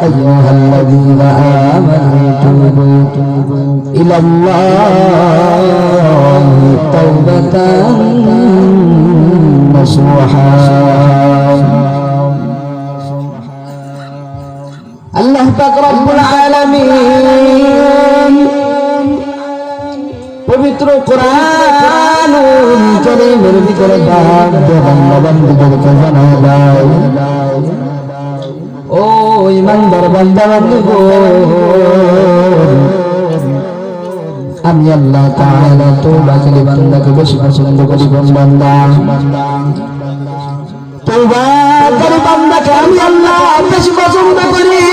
أيها الذين آمنوا توبوا إلى الله توبة نصوحا আল্লাহ পাক রব্বুল আলামিন পবিত্র কোরআনুল কারীমের ভিতরে বান্দাবান্দিদেরকে জানায় দাও, ও ঈমানদার বান্দাবান্দিগণ, আমি আল্লাহ তাআলা তওবাকারী বান্দাকে বেশি পছন্দ করি। বান্দা তওবাকারী বান্দাকে আমি আল্লাহ বেশি পছন্দ করি।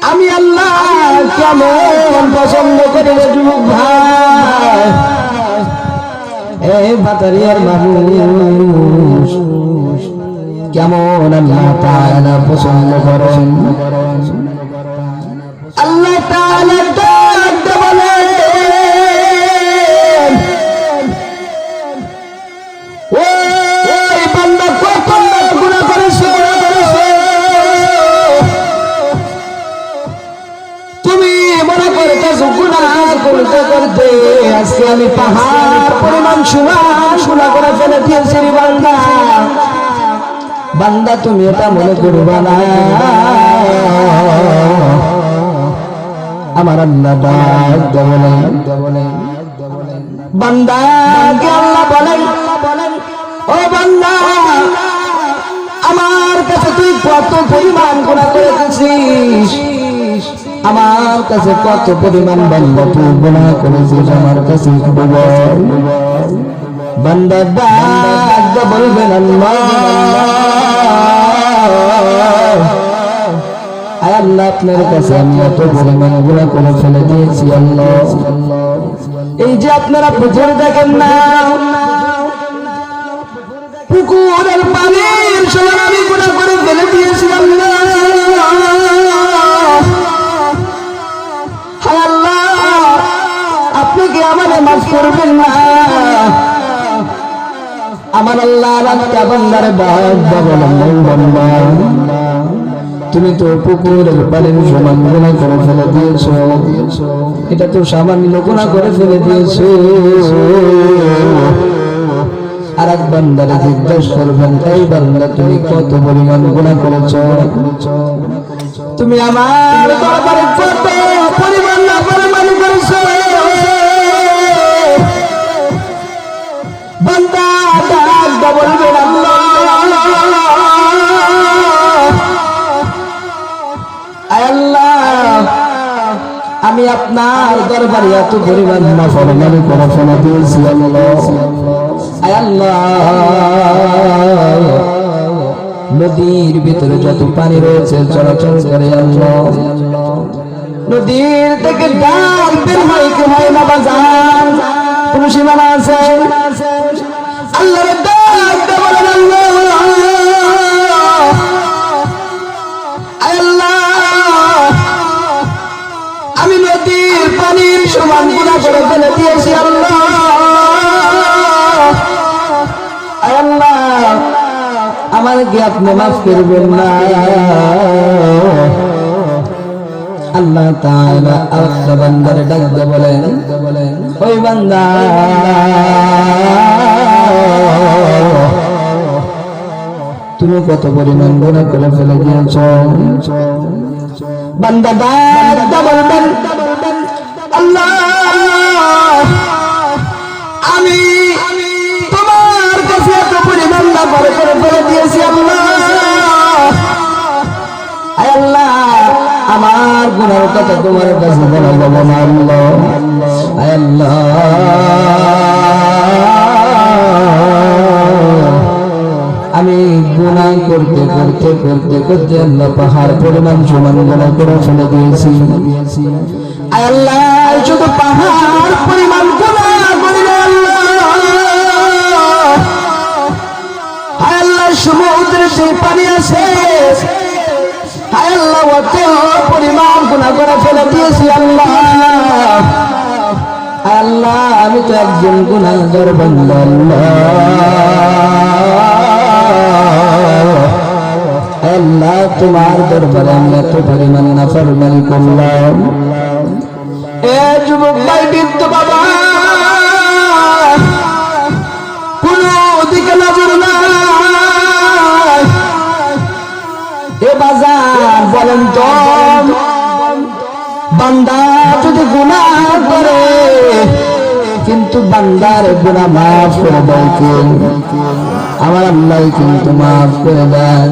আমি আল্লাহ কেমন পছন্দ করি রে যুবক ভাই, এই বাতারিয়ার মানুষ কেমন আল্লাহ তাআলা পছন্দ করেন। আল্লাহ তাআলা ডাকতে বলেন, ওই বান্দা কত গুনাহ করেছে, তুমি মনে করতেছো গুনাহ করতে করতে আজকে আমি পাহাড় পরিমাণ গুনাহ করে ফেলে দিয়েছি। বান্দা বান্দা তুমি এটা মনে করবা না, আমার আল্লাহ ডাক বলেন, বান্দাকে আল্লাহ বলেন, ও বান্দা আমার কাছে তুই কত পরিমাণ গুনাহ করেছিস, আমার কাছে কত পরিমাণ বান্দা তুই গুনাহ করেছিস আমার কাছে বল। বান্দা ডাক বলবেন, আল্লাহ আল্লাহ আপনার কাছে আমি এত পরিমাণ গুনাহ করে ফেলে দিয়েছি। আল্লাহ এই যে আপনারা পুকুর দেখেন না, পুকুরের পানির সমান আমি গুনাহ করে ফেলে দিয়েছি। আল্লাহ আপনি কি আমাকে মাফ করবেন না? আমার আল্লাহ রাখতে বান্দারে বান্দা তুমি তো পুকুরের পানির সমান গুনাহ করে ফেলে দিয়েছো, এটা তো সামান্য গুনাহ করে ফেলে দিয়েছো। আর এক বান্দারে জিজ্ঞাসা করবেন, এই বান্দা তুমি কত পরিমাণ গুনাহ করেছো, তুমি আমার দরবারে কত পরিমাণ নাফরমানি করেছো। বান্দা ডাক বলবেন, আল্লাহ আমি আপনার দরবারে এত পরিমাণ নাফরমানি করে ফেলে দিয়েছি। আল্লাহ নদীর ভিতরে যত পানি রয়েছে চলাচল করে, আল্লাহ নদীর থেকে ডাক বের হয় কি হয় না বাজান, কোন সীমানা আছে? আল্লাহর ডাক বলেন, আল্লাহ আমি নদীর পানির সমান গুনাহ করে ফেলে দিয়েছি। আল্লাহ আমার কি আপনি মাফ করবেন না? আল্লাহ তাআলা আরেকটা বান্দারে ডাক দিয়ে বলেন, ওই বান্দা তুমি কত পরিমাণ গুনাহ করে ফেলে দিয়েছো। বান্দা ডাক দিয়ে বলবেন, আল্লাহ আমি তোমার কাছে এত পরিমাণ নাফর করে ফেলে দিয়েছি। আল্লাহ আমার গুনার কথা তোমার কাছে বলা যাবে না। আল্লাহ আমি গুনাহ করতে করতে করতে করতে আল্লাহ পাহাড় পরিমাণ সমান গুনাহ করে ফেলে দিয়েছি। আল্লাহ শুধু পাহাড় পরিমাণ গুনাহ করি না আল্লাহ, সমুদ্রের যে পানি আছে আল্লাহ অত পরিমাণ গুনাহ করে ফেলে দিয়েছি। আল্লাহ আল্লাহ আমি তো একজন গুনাহগার বান্দা। আল্লাহ তোমার দরবারে আমি এত পরিমাণ নাফরমানি করলাম। এ যুবক ভাই, বৃদ্ধ বাবা, কোন দিকে নজর নাই। এ বাজার বলেন তো, বান্দা যদি গুনাহ করে কিন্তু বান্দার গুনাহ মাফ করে দেয় কে? আমার আল্লাহ কিন্তু মাফ করে দেন।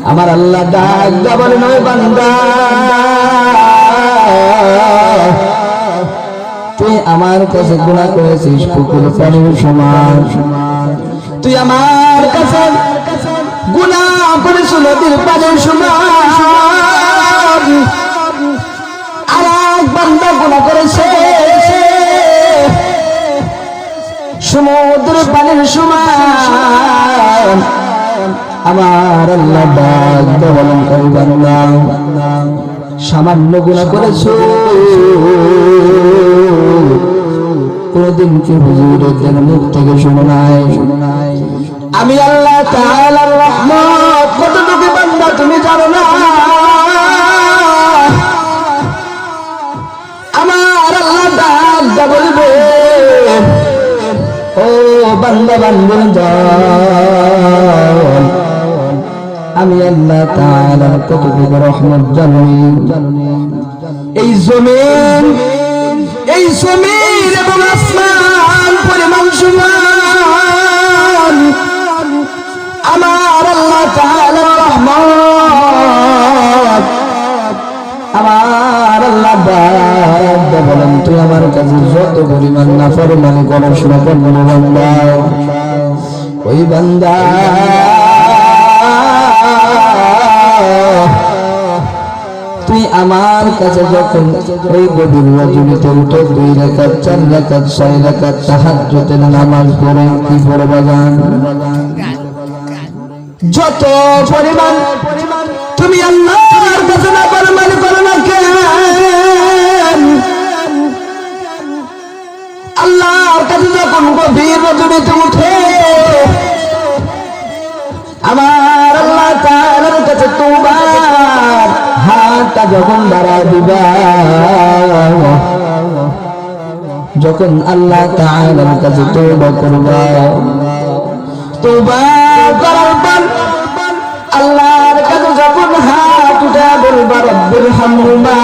আমার আল্লাহ ডাক দেয়া বলেন, ওই বান্দা, তুই আমার কাছে গুনাহ করেছিস পুকুর পানির সমান, তুই আমার কাছে গুনাহ করেছিস নদীর পানির সমান। আর এক বান্দা গুনাহ করেছে সমুদ্র পানির সমান। আমার আল্লাহ ডাক দেয়া বলেন, ওই বান্দা, সামান্য গুনাহ করেছো, কোনদিন কি হুজুরের মুখ থেকে শুনো নাই? আমি আল্লাহ তাআলার রহমত কতটুকু বান্দা তুমি জানো না? আমার আল্লাহ ডাক দেয়া বলবে, ও বান্দা বান্দার, আমি আল্লাহ তাআলার কতটুকু রহমত জানি। এই জমিন এবং আসমান পরিমাণ সমান। আমার আল্লাহ তাআলার রহমত। আমার আল্লাহ বলেন, তুই আমার কাছে যত পরিমাণ নাফরমানি করস না কেন বান্দা, ওই বান্দা তুই আমার কাছে যখন ওই গভীর রজনীতে উঠে 2 রাকাত 4 রাকাত 6 রাকাত তাহাজ্জুদের নামাজ পড়ে কি পড়বা জান? যত পরিমাণ তুমি আল্লাহর কাছে নাফরমানি করো না কেন, আল্লাহর কাছে যখন গভীর রজনীতে উঠে আমার আল্লাহ তাআলার কাছে তওবার হাতটা যখন দাঁড়ায় দিবা, যখন আল্লাহ তাআলার কাছে তওবা করবা, তওবা করার পর আল্লাহর কাছে যখন হাত উঠা বলবা, রব্বির হামহুমা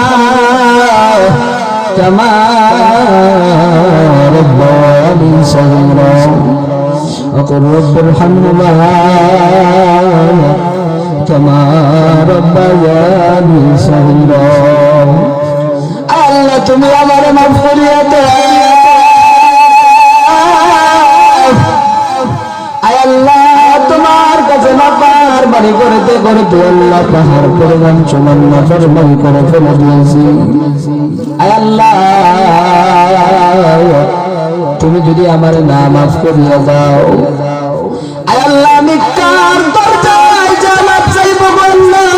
কামা রাব্বায়ানি সগীরা, وقل رب ارحمهما كما ربياني صغيرا। আল্লাহ তুমি আমার মাফ করিয়া দাও। আয় আল্লাহ, তোমার কাছে নাফরমানি করতে করতে আল্লাহ পাহাড় পরিমাণ সমান নাফরমানি করে ফেলে দিয়েছি। আয় আল্লাহ, তুমি যদি আমার না মাফ করিয়া দাও, আয় আল্লাহ, আমি কার দরজায় জান্নাত চাইব আল্লাহ?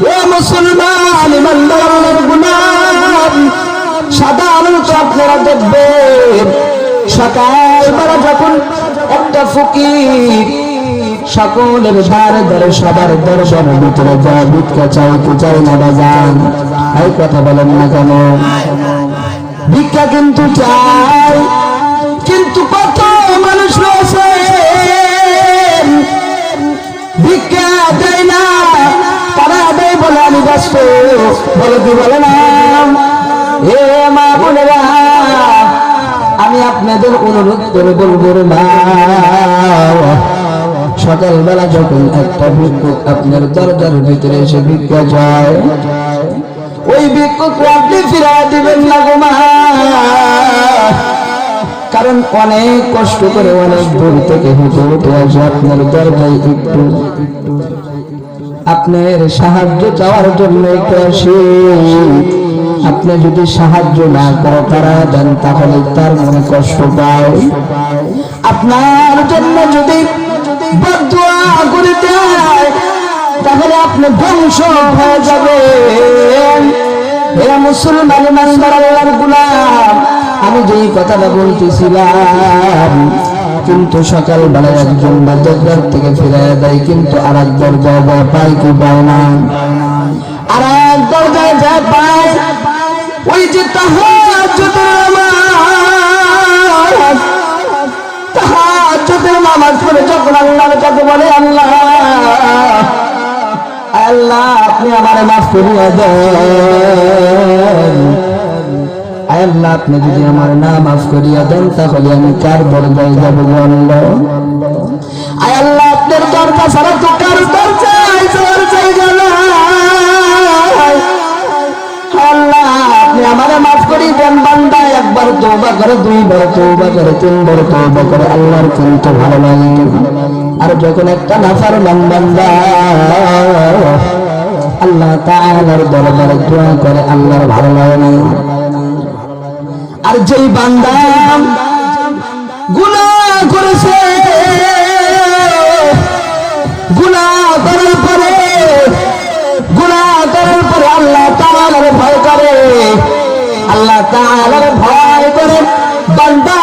ও মুসলমান ইমানদারের গুনাহ সাধারণত আপনারা দেখবেন, সকালবেলা যখন একটা ফকির সকলের ধারে ধারে সবার দরবারের ভিতরে যায়, ভিক্ষা চাইতে চাই না বাজান, এই কথা বলেন না কেন? ভিক্ষা কিন্তু চাই, কিন্তু কত মানুষ রয়েছে ভিক্ষা দেয় না, তারা দেয় বলে আমি ব্যস্ত, বলে কি বলে না? এ মা বোনেরা, আমি আপনাদের অনুরোধ করে বলবো না, সকালবেলা যখন একটা ভিক্ষুক আপনার দরজার ভিতরে এসে ভিক্ষা যায়, ওই ভিক্ষুককে আপনি ফিরিয়ে দিবেন না গো মা, কারণ অনেক কষ্ট করে অনেক দূর থেকে হেঁটে হেঁটে আসে আপনার দরজায় একটু আপনার সাহায্য চাওয়ার জন্য একটু আসে। আপনি যদি সাহায্য না করে তারা দেন, তাহলে তার মনে কষ্ট পায়। আপনার জন্য যদি বদদুয়া করে দেয়, তাহলে আপনি ধ্বংস হয়ে যাবেন। এরা মুসলমান ইমানদার আল্লাহর গোলাম, আমি যেই কথাটা বলতেছিলাম, কিন্তু সকালবেলায় একজন দরজার থেকে ফিরে দেয়, কিন্তু আর এক দরজায় যা পায় কি পায় না, আর এক দরজায় যা পায় ওই যে তাহাজ্জুদের নামাজ পড়ে যখন আল্লাহর কাছে বলে, আল্লাহ আল্লাহ আপনি আমারে মাফ করিয়া দেন, আল্লাহ আপনি যদি আমার না মাফ করিয়া দেন তাহলে আমি কার দরজায় যাবো আল্লাহ? আল্লাহ আপনার দরজা ছাড়া তো কার দরজায় যাওয়ার জায়গা নাই, আল্লাহ আপনি আমারে মাফ করিয়ে দেন। বান্দা একবার তওবা করে, দুইবার তওবা করে, তিনবার তওবা করে, আল্লাহর কিন্তু ভালো লাগে। আর যখন একটা নাফরমান বান্দা আল্লাহ তাআলার দরবারে দোয়া করে, আল্লাহর ভালো লাগে না। আর যেই বান্দা গুনাহ করেছে, গুনাহ করার পরে আল্লাহ তাআলার ভয় করে, আল্লাহ তাআলার ভয় করে বান্দা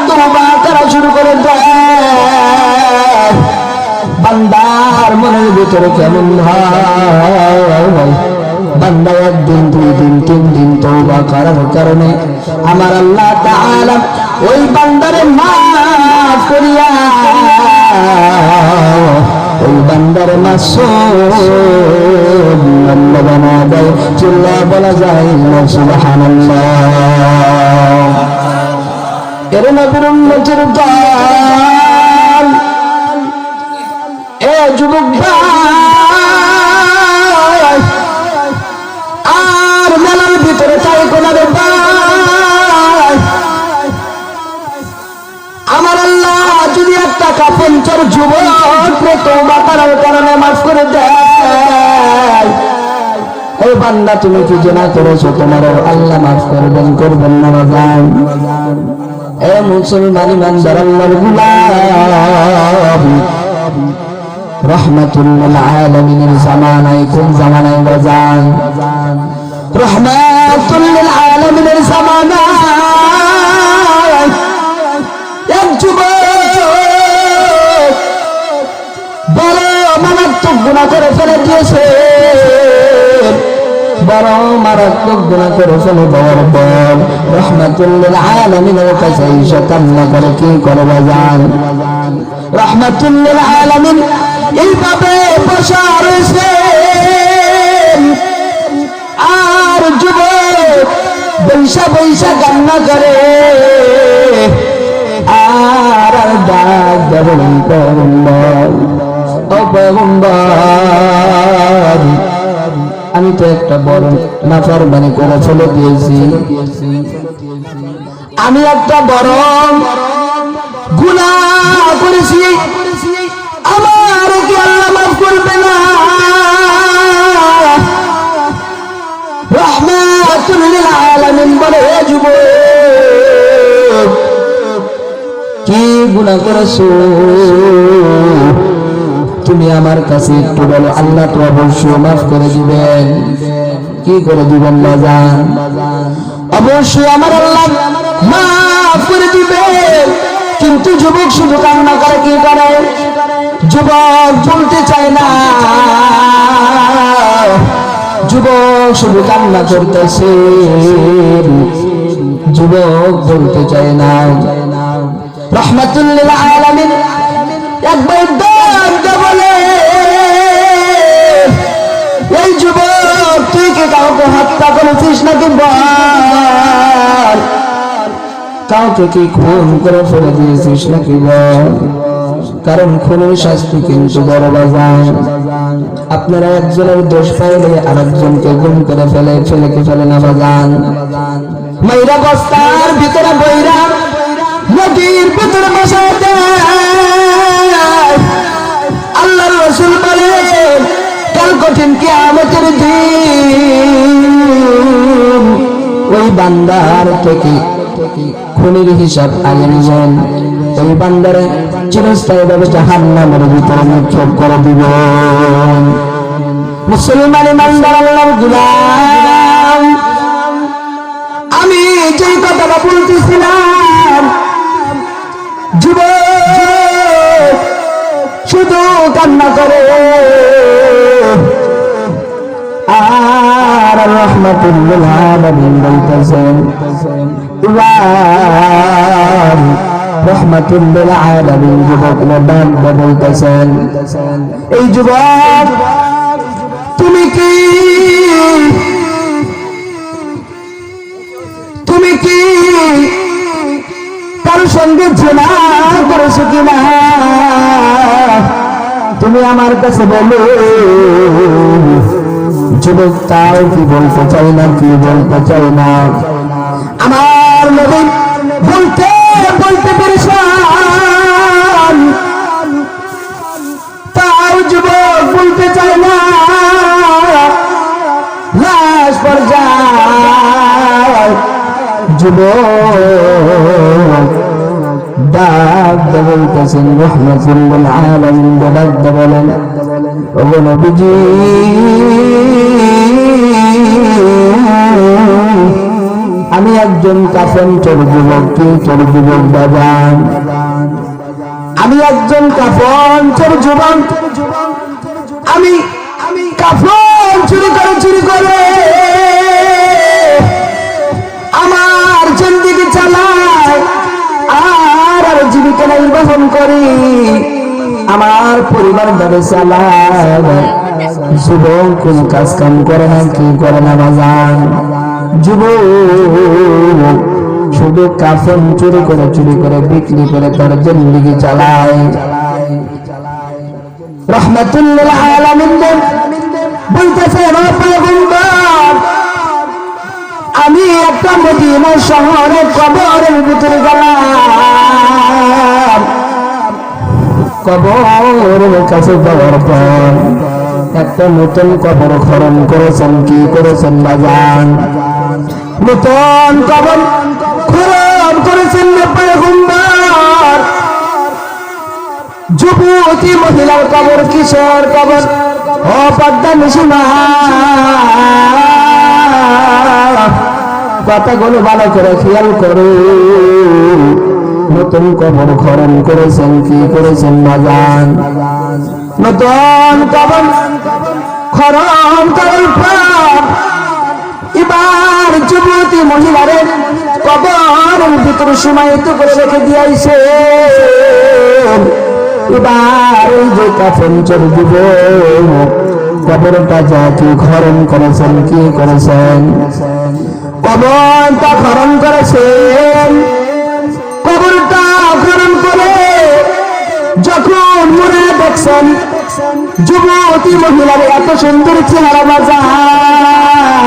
তওবা করা শুরু করে দেয়, বান্দার মনের ভিতরে কেমন হয়, বান্দা একদিন, দুই দিন, তিন দিন তওবা করার কারণে আমার আল্লাহ তাআলা ওই বান্দারে মাফ করিয়া ওই বান্দারে মাসুম আল্লাহ বানা দেয়। চিল্লা বলা যায় না সুবহানাল্লাহ। এর নবীর উম্মতের দল, এ যুবক ভাই, আর মেলার ভিতরে তাই কোনারে ভাই, আমার আল্লাহ যদি একটা কাপঞ্চর যুবক তওবা করার কারণে মাফ করে দেয়, ও বান্দা তুমি কি জেনা করেছো, তোমার আল্লাহ মাফ করবেন, করবেন না বাজান? এ মুসলমান ইমানদার আল্লাহর গোলাম, রাহমাতুল লিল আলামিনের জামানায়, কোন জামানায় বাজান? রাহমাতুল লিল আলামিনের জামানায় এক যুবক বড় মারাত্মক গুনাহ করে ফেলে দিয়েছে, বড় মারাত্মক গুনাহ করে ফেলে দেওয়ার পর রাহমাতুল লিল আলামিনের কাছে এসে কান্না করে, কি করে বাজান? রাহমাতুল লিল আলামিন এইভাবে বসা রয়েছে, আর যুবক বৈশা বৈশা কান্না করে, আর ডাক দেবেন পয়গম্বর, ও পয়গম্বর আমি তো একটা বড় নাফরমানি করে ফেলে দিয়েছি, আমি একটা বড় গুনাহ করেছি, আমার কি আল্লাহ মাফ করবে না? রাহমাতুল লিল আলামিন বলে, হে যুবক কি গুনাহ করেছো তুমি আমার কাছে একটু বলো, আল্লাহ তো অবশ্যই মাফ করে দিবেন। কি করে দিবেন বাজান? অবশ্যই আমার আল্লাহ মাফ করে দিবেন। কিন্তু যুবক শুধু কান্না করে, কি করে? যুবক বলতে চায় না, যুবক শুধু কান্না করতেছে, যুবক বলতে চায় না। রাহমাতুল লিল আলামিন একবার ডাক বলে, এই যুবক তুই কি কাউকে হত্যা করেছিস নাকি বল? কাউকে কি খুন করে ফেলে দিয়েছিস নাকি বল? কারণ খুনের শাস্তি কিন্তু বড় বাজান। আপনারা একজনের দোষ পাইলে আরেকজনকে গুম করে ফেলে না বাজান। মাইরা বস্তার ভিতরে বইরা নদীর ভিতরে বসায় দেয়। আল্লাহর রাসূল বলেন, কাল কঠিন কিয়ামতের দিন ওই বান্দার থেকে খুনের হিসাব আগে নিবেন, ওই বান্দারে চিরস্থায়ীভাবে জাহান্নামের ভিতরে নিক্ষেপ করে দিবেন। মুসলমান ইমানদার আল্লাহর গোলাম, আমি যে কথাটা বলতেছিলাম, যুবক শুধু কান্না করে আর রাহমাতুল লিল আলামিন বলতেছেন রাহমাতুল লিল আলামিন যুবক ডাক বলতেছেন এই যুবক তুমি কি তার সঙ্গে জেনা করেছো কিনা তুমি আমার কাছে বলো যুবক তাও কি বলতে চাই না কি বলতে চাই না আমার নবী বলতে বলতে পেরেছেন তাও যুবক বলতে চায় না লাশ পর্যায় যুবক ডাক বলতেছেন রাহমাতুল লিল আলামিন ডাক বলেন ওগো নবীজি আমি একজন কাফন চোর যুবক কি চোর যুবক বাজান আমি একজন কাফন চোর যুবক আমি কাফন চুরি করে আমার জিন্দেগি চালাই আর জীবিকা নির্বাহন করি আমার পরিবার ধরে চালায় যুবক কোন কাজ কাম করে না কি করে না বাজান যুবক শুধু কাফন চুরি করে বিক্রি করে তার জিন্দেগি চালায় রাহমাতুল লিল আলামিন বলতেছে ও পয়গম্বর আমি একটা মদিনা শহরে কবরের ভিতরে গেলাম কবরের কাছে যাওয়ার পর একটা নতুন কবর খনন করেছেন কি করেছেন বাজান নতুন কবর খনন করেছেন পয়গম্বর যুবতী মহিলার কবর কিশোর কবর ও পদ্মা নিশিমা কথাগুলো ভালো করে খেয়াল করো নতুন কবর খনন করেছেন কি করেছেন বাজান নতুন কবর খনন করার পর এবার যুবতী মহিলাদের কবরের ভিতরে সীমায়িত করে রেখে দিয়েছে এবার এই যে কাফন চোর যুবক কবরটা যা কি খনন করেছেন কি করেছেন কবরটা খনন করেছেন কবরটা খনন করে যখন মনে দেখছেন যুবতী মহিলার এত সুন্দর চেহারা বাজান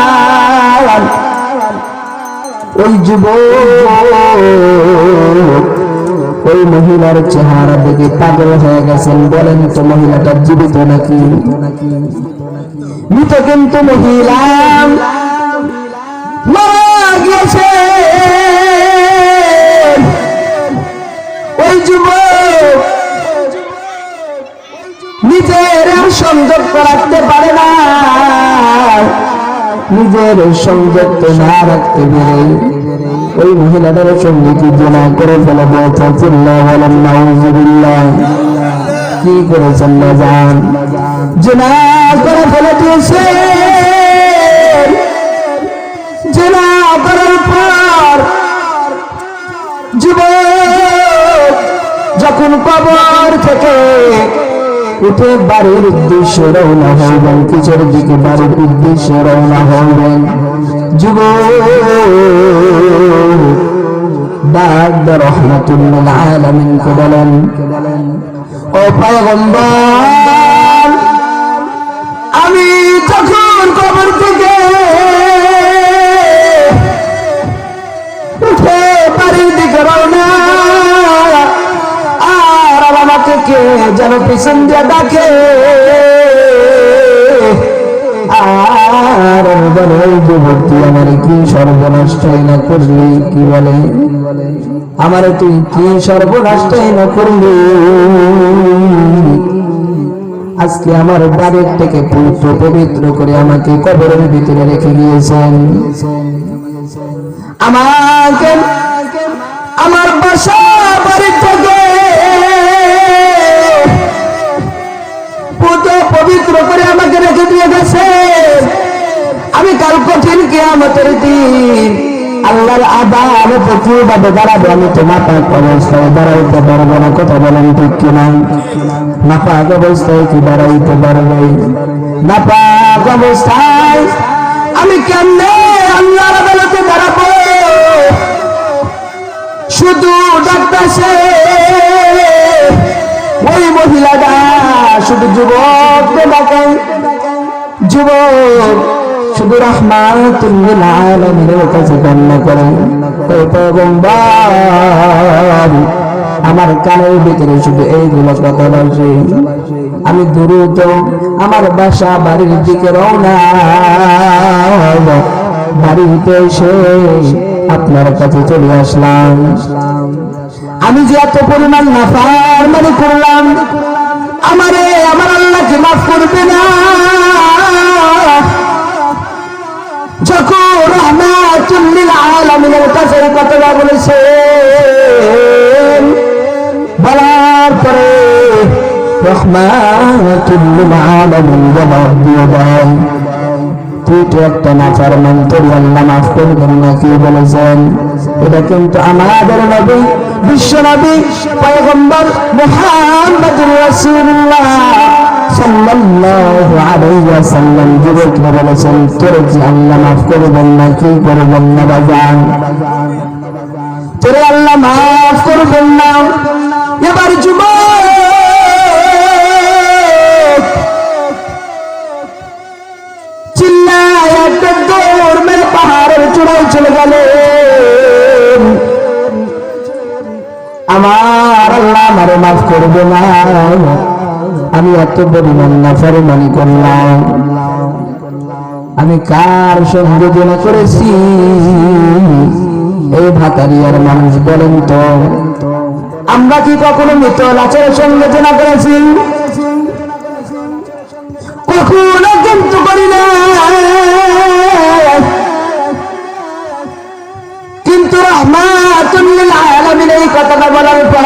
ওই যুবক ওই মহিলার চেহারা দেখে পাগল হয়ে গেছেন বলেন তো মহিলাটা জীবিত নাকি মৃত কিন্তু মহিলা মারা গিয়েছে ওই যুবক নিজের সংযোগ রাখতে পারে না নিজের সংযোগ না রাখতে পেরে ওই মহিলাটার সঙ্গে কি জেনা করে ফেলে বলেন নাউযুবিল্লাহ কি করেছেন না জান জেনা করে ফেলে দিয়েছে জেনা করার পর যুবক যখন কবর থেকে উঠে বাড়ির উদ্দেশ্যে রওনা হবেন কিশোর দিকে বাড়ির উদ্দেশ্যে রওনা হবেন যুবক ডাক রাহমাতুল লিল আলামিন কে বলেন ও পয়গম্বর আমি যখন কবর থেকে উঠে বাড়ির দিকে রওনা আর আমাকে কে যেন পিছন দিয়ে ডাকে আর বলে যুবতী আমার কি সর্বনাশটাই না করলি কি বলে আমারে তুই কি সর্বনাশটাই না করলি আজকে আমার বাড়ির থেকে পবিত্র করে আমাকে কবরের ভিতরে রেখে গিয়েছেন আমাকে আমার বাসা বাড়ি থেকে কিয়ামতের দিন আল্লাহর আদালতে কিভাবে দাঁড়াবে আমি তো নাপাক অবস্থায় দাঁড়াইতে পারবো না। কথা বলেন ঠিক কিনা? নাপাক অবস্থায় কি দাঁড়াইতে পারবে? নাপাক অবস্থায় আমি কেমনে আল্লাহর আদালতে দাঁড়াবো? শুধু ডাকতেছে ওই মহিলাটা, শুধু যুবককে ডাকায়। যুবক শুধু রাহমাতুল লিল আলামিনের কাছে কান্না করে, পয়গম্বর আমার কানের ভিতরে শুধু এইগুলো কথা বলছে। আমি দ্রুত আমার বাসা বাড়ির দিকে রওনা, বাড়িতে এসে আপনার কাছে চলে আসলাম। আমি যে এত পরিমাণ নাফরমানি করলাম, আমারে আমার আল্লাহকে মাফ করবে না? যখন রাহমাতুল লিল আলামিনের কাছে কথা বলেছেন, বলার পরে রাহমাতুল লিল আলামিন জবাব দিয়ে দেন, তুই তো একটা নাফরমান, তোর আল্লাহ মাফ করবেন না। কি বলেছেন? এটা কিন্তু আমাদের নবী, বিশ্ব নবী পয়গম্বর মুহাম্মদুর রাসূলুল্লাহ সাল্লাল্লাহু আলাইহি ওয়াসাল্লাম যুবককে বলেছেন, তোর যে আল্লাহ মাফ করবেন না? কি করবেন না বাজান? তোর আল্লাহ মাফ করবেন না? এবার যুবক চিল্লায় একটা দৌড় মেরে পাহাড়ের চূড়ায় চলে গেলেন। আমার আল্লাহ আমারে মাফ করবে না, আমি এত পরিমাণ নাফরমানি করলাম, আমি কার সঙ্গে জেনা করেছি? এই ভাতারিয়ার মানুষ বলেন তো, আমরা কি কখনো মৃত লাশের সঙ্গে জেনা করেছি? কখনো কিন্তু করি না। কিন্তু রাহমাতুল লিল আলামিন এই কথাটা বলার পর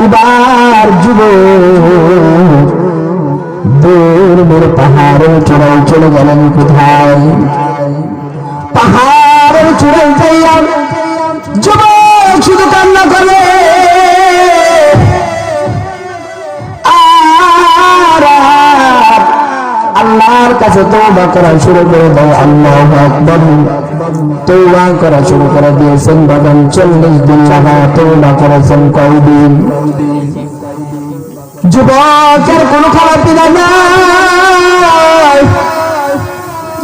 এবার যুবক দূর পাহাড়ের চূড়ায় চলে গেলেন। কোথায়? পাহাড়ের চূড়ায় যাইয়া যুবক শুধু কান্না করে, আল্লাহর কাছে তওবা করা শুরু করে দাও। আল্লাহু আকবার, তওবা করা শুরু করে দিয়েছেন বাগান। 40 দিন লাগা তওবা করেছেন। কয়দিন? যুবকের কোনো খারাপ দিনা নাই।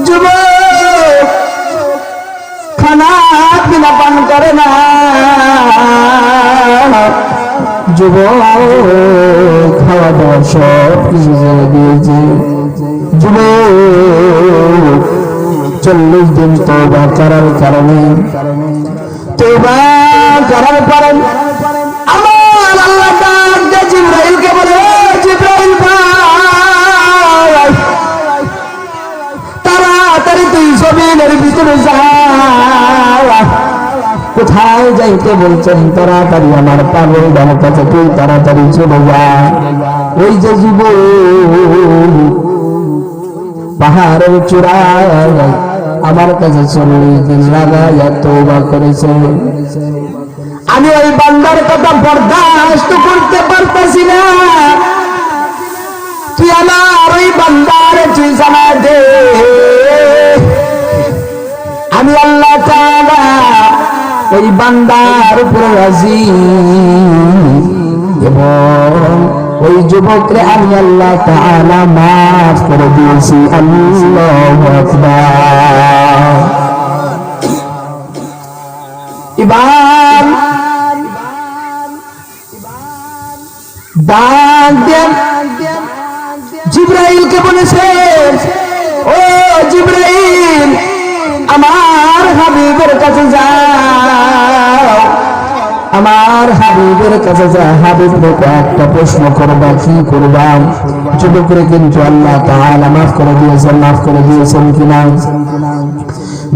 যুবক খানা পিনা পান করে না। যুবক খাওয়া দাওয়া সব কিছু ছেড়ে দিয়েছে। যুবক 40 দিন তওবা করার কারণে, তওবা করার পরে আমার আল্লাহ ডাক দিয়ে জিবরাইলকে বলে, জিবরাইল ভাই তাড়াতাড়ি তুই জমিনের ভিতরে যা। কোথায় যাইতে বলছেন? তাড়াতাড়ি আমার পাগল ডানের কাছে তুই তাড়াতাড়ি চলে যা। ওই যে যুবক পাহাড়ের চূড়ায় আমার কাছে 40 দিন লাগাইয়া তওবা করেছে। আমি ওই বান্দার কথা বরদাস্ত করতে পারতেছি না। তুই আমার ওই বান্দার ঠিকানা দে। আমি আল্লাহ তাআলা ওই বান্দার উপরে রাজি, এবং ওই যুবকরে আমি আল্লাহ তাআলা মাফ করে দিয়েছি। আল্লাহু আকবার। এবার ডাক দেন জিবরাইলকে বলেছে, ও জিবরাইল আমার হাবিবের কাছে যাও, আমার হাবিবের কাছে যা। হাবিবকে একটা প্রশ্ন করবা, কি করবা? যুবকরে কিন্তু আল্লাহ তাআলা মাফ করে দিয়েছেন। মাফ করে দিয়েছেন কিনা?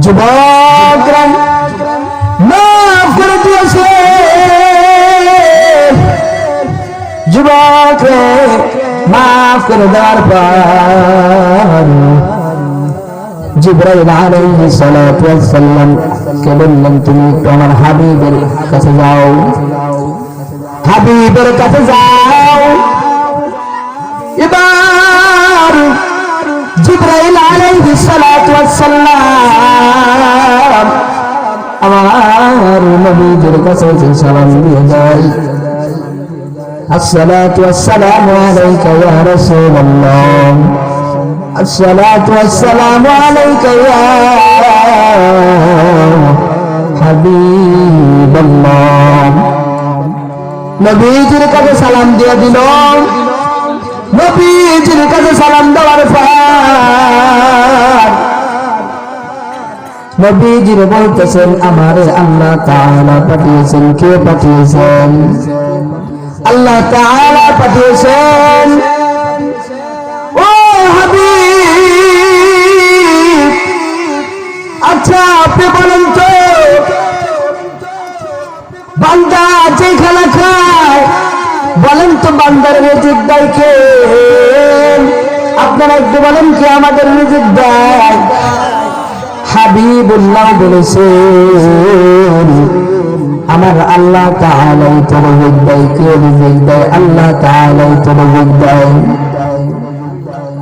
যুবকরা মাফ করে দিয়েছে। যুবকরে মাফ করে দেওয়ার পর জিবরাইল আলাইহিস সালাতু ওয়াস সালাম কে বললেন তুমি একটু আমার হাবিবের কাছে যাও, হাবিবের কাছে যাও। এবার জিবরাইল আলাইহিস সালাতু ওয়াস সালাম আমার নবীর কাছে সালাম দিয়ে যায়, আসসালাতু ওয়াসসালামু আলাইকা ইয়া রাসূলুল্লাহ, আসসালাতু ওয়াসসালামু আলাইকা ইয়া হাবিবাল্লাহ। নবীজির কাছে সালাম দিয়ে দিল। নবীজির কাছে সালাম দেওয়ার পর নবীজির বলতেছেন আমারে আল্লাহ তাআলা পাঠিয়েছেন। কে পাঠিয়েছেন? আল্লাহ তাআলা পাঠিয়েছেন। ও হাবিব, আচ্ছা আপনি বলেন তো বান্দা যে খানা খায়, বলেন তো বান্দার রিজিক দেয় কে? আপনারা একটু বলেন কি আমাদের রিজিক দেয়? হাবিবুল্লাহ বলেছেন আমার আল্লাহ তাআলাই তো রিজিক দেয়। কে রিজিক দেয়? আল্লাহ তাআলাই তো রিজিক দেয়।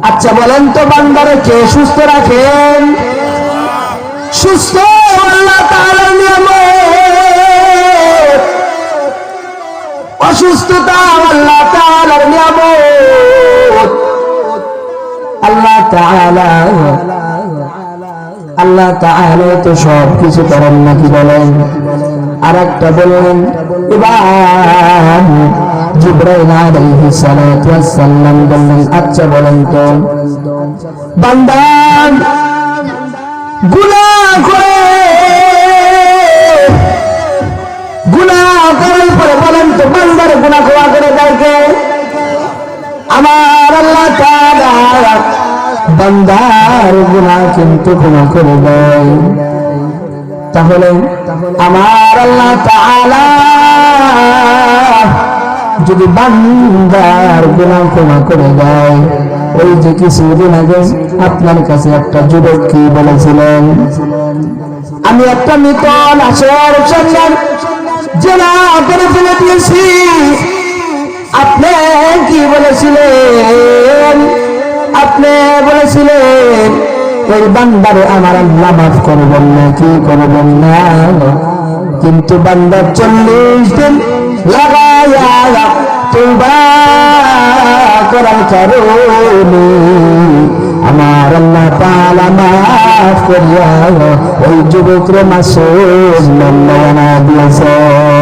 আচ্ছা বলেন তো বান্দারে কে সুস্থ রাখেন? সুস্থ আল্লাহ তাআলার নিয়ামত, অসুস্থতা আল্লাহ তাআলার নিয়ামত। আল্লাহ তাআলা তো সব কিছু করেন নাকি বলেন? আর একটা বলেন এবার জিবরাইল আলাইহিস সালাতু ওয়াস সালাম বললেন আচ্ছা বলেন তো বান্দা গুনাহ করার পরে বলেন তো বান্দার গুনাহ ক্ষমা করে দেয় কে? আমার আল্লাহ তাআলা বান্দার গুনাহ কিন্তু ক্ষমা করে দেয়। তাহলে আমার আল্লাহ তাআলা যদি বান্দার গুনাহ ক্ষমা করে দেয়, ওই যে কিছুদিন আগে আপনার কাছে একটা যুবক কি বলেছিলেন, আমি একটা মৃত লাশের সন্ধান জেনা করে ফেলে দিয়েছি, আপনি কি বলেছিলেন? আপনি বলেছিলেন ওই বান্দারে আমার আল্লাহ মাফ করবেন না, কি করবেন না। কিন্তু বান্দার 40 দিন লাগায়া তওবা করার কারণে আমার আল্লাহ তাআলা মাফ করিয়া ওই যুবকরে মাসুম বানায়া দিয়েছেন।